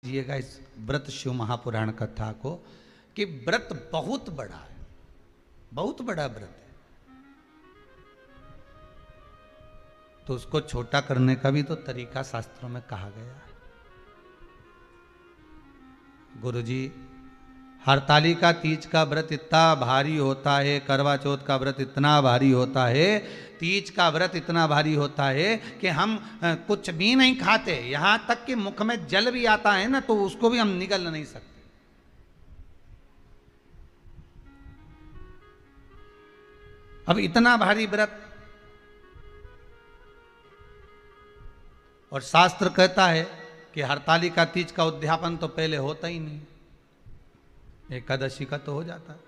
जिएगा इस व्रत शिव महापुराण कथा को कि व्रत बहुत बड़ा है, बहुत बड़ा व्रत है, तो उसको छोटा करने का भी तो तरीका शास्त्रों में कहा गया है। गुरुजी, हरतालिका तीज का व्रत इतना भारी होता है, करवा चौथ का व्रत इतना भारी होता है, तीज का व्रत इतना भारी होता है कि हम कुछ भी नहीं खाते, यहां तक कि मुख में जल भी आता है ना तो उसको भी हम निगल नहीं सकते। अब इतना भारी व्रत, और शास्त्र कहता है कि हरतालिका तीज का उद्यापन तो पहले होता ही नहीं, एकादशी का तो हो जाता है।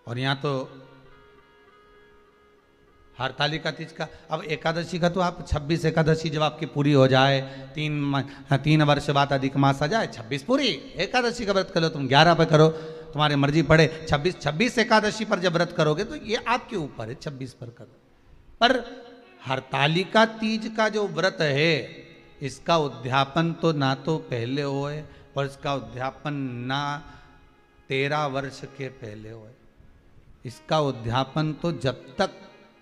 और यहां तो हरतालिका तीज का, अब एकादशी का तो आप 26 एकादशी जब आपकी पूरी हो जाए, 3 वर्ष बाद अधिक मास आ जाए, 26 पूरी एकादशी का व्रत कर लो, तुम 11 पे करो, तुम्हारी मर्जी पड़े, 26 एकादशी पर जब व्रत करोगे तो ये आपके ऊपर है, 26 पर करो। पर हरतालिका तीज का जो व्रत है, इसका उद्यापन तो ना तो पहले होए और इसका उद्यापन ना 13 वर्ष के पहले होए। इसका उद्यापन तो जब तक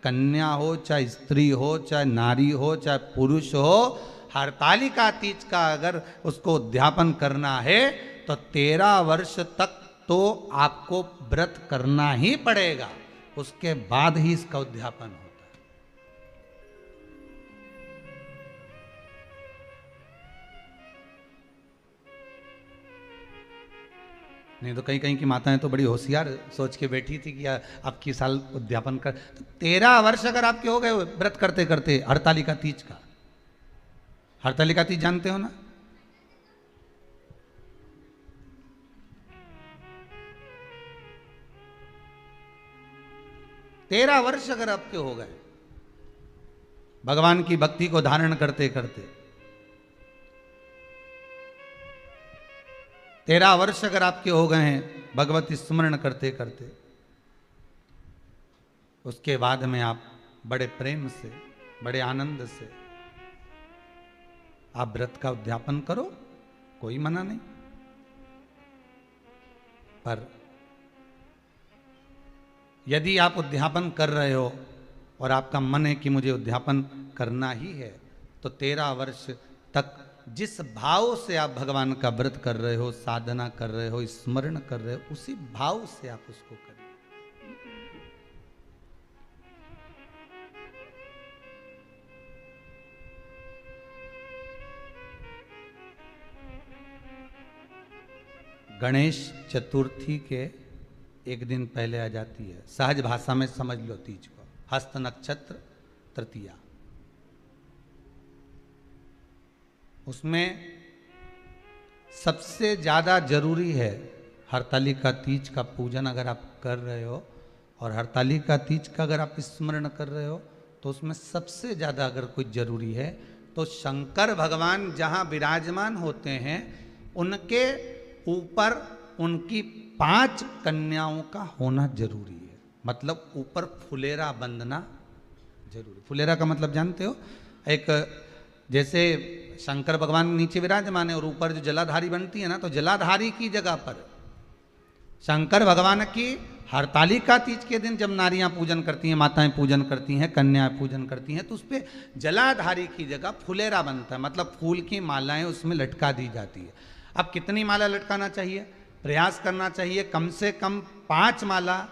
कन्या हो, चाहे स्त्री हो, चाहे नारी हो, चाहे पुरुष हो, हरतालिका तीज का अगर उसको उद्यापन करना है तो 13 वर्ष तक तो आपको व्रत करना ही पड़ेगा, उसके बाद ही इसका उद्यापन होता है। नहीं तो कहीं कहीं की माताएं तो बड़ी होशियार सोच के बैठी थी कि अब की साल उद्यापन कर, तो 13 वर्ष अगर आपके हो गए व्रत करते करते हरतालिका तीज का। हरतालिका तीज जानते हो ना? तेरह वर्ष अगर आपके हो गए भगवान की भक्ति को धारण करते करते, 13 वर्ष अगर आपके हो गए हैं भगवती स्मरण करते करते, उसके बाद में आप बड़े प्रेम से, बड़े आनंद से आप व्रत का उद्यापन करो, कोई मना नहीं। पर यदि आप उद्यापन कर रहे हो और आपका मन है कि मुझे उद्यापन करना ही है, तो 13 वर्ष तक जिस भाव से आप भगवान का व्रत कर रहे हो, साधना कर रहे हो, स्मरण कर रहे हो, उसी भाव से आप उसको करें। गणेश चतुर्थी के एक दिन पहले आ जाती है, सहज भाषा में समझ लो तीज को, हस्त नक्षत्र तृतीया। उसमें सबसे ज़्यादा जरूरी है हरतालिका तीज का पूजन अगर आप कर रहे हो, और हरतालिका तीज का अगर आप स्मरण कर रहे हो, तो उसमें सबसे ज़्यादा अगर कोई जरूरी है तो शंकर भगवान जहाँ विराजमान होते हैं उनके ऊपर उनकी 5 कन्याओं का होना जरूरी है। मतलब ऊपर फुलेरा बंधना जरूरी। फुलेरा का मतलब जानते हो? एक जैसे शंकर भगवान नीचे विराजमान है और ऊपर जो जलाधारी बनती है ना, तो जलाधारी की जगह पर शंकर भगवान की हरतालिका तीज के दिन जब नारियां पूजन करती हैं, माताएं पूजन करती हैं, कन्याएं पूजन करती हैं, तो उस पर जलाधारी की जगह फुलेरा बनता है, मतलब फूल की मालाएं उसमें लटका दी जाती है। अब कितनी माला लटकाना चाहिए? प्रयास करना चाहिए कम से कम 5 माला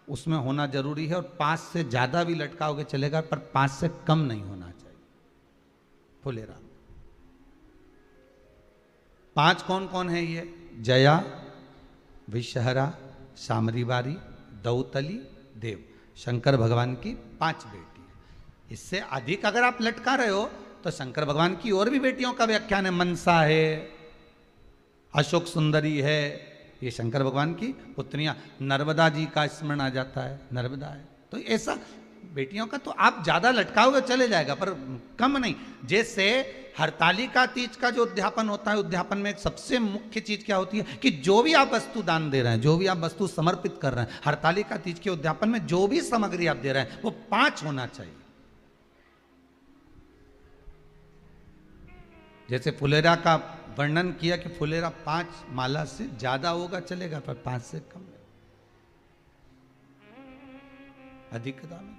उसमें होना जरूरी है, और 5 से ज़्यादा भी लटकाओगे चलेगा, पर 5 से कम नहीं होना चाहिए फुलेरा। 5 कौन कौन है ये? जया, विषहरा, सामरीवारी, दौतली, देव। शंकर भगवान की 5 बेटी है। इससे अधिक अगर आप लटका रहे हो तो शंकर भगवान की और भी बेटियों का व्याख्यान है, मनसा है, अशोक सुंदरी है, ये शंकर भगवान की पुत्रियां। नर्मदा जी का स्मरण आ जाता है, नर्मदा है। तो ऐसा बेटियों का तो आप ज्यादा लटकाओगे चले जाएगा, पर कम नहीं। जैसे हरतालिका तीज का जो उद्यापन होता है, उद्यापन में सबसे मुख्य चीज क्या होती है कि जो भी आप वस्तु दान दे रहे हैं, जो भी आप वस्तु समर्पित कर रहे हैं, हरतालिका तीज के उद्यापन में जो भी सामग्री आप दे रहे हैं वो 5 होना चाहिए। जैसे फुलेरा का वर्णन किया कि फुलेरा 5 माला से ज्यादा होगा चलेगा, पर 5 से कम नहीं, अधिकता में।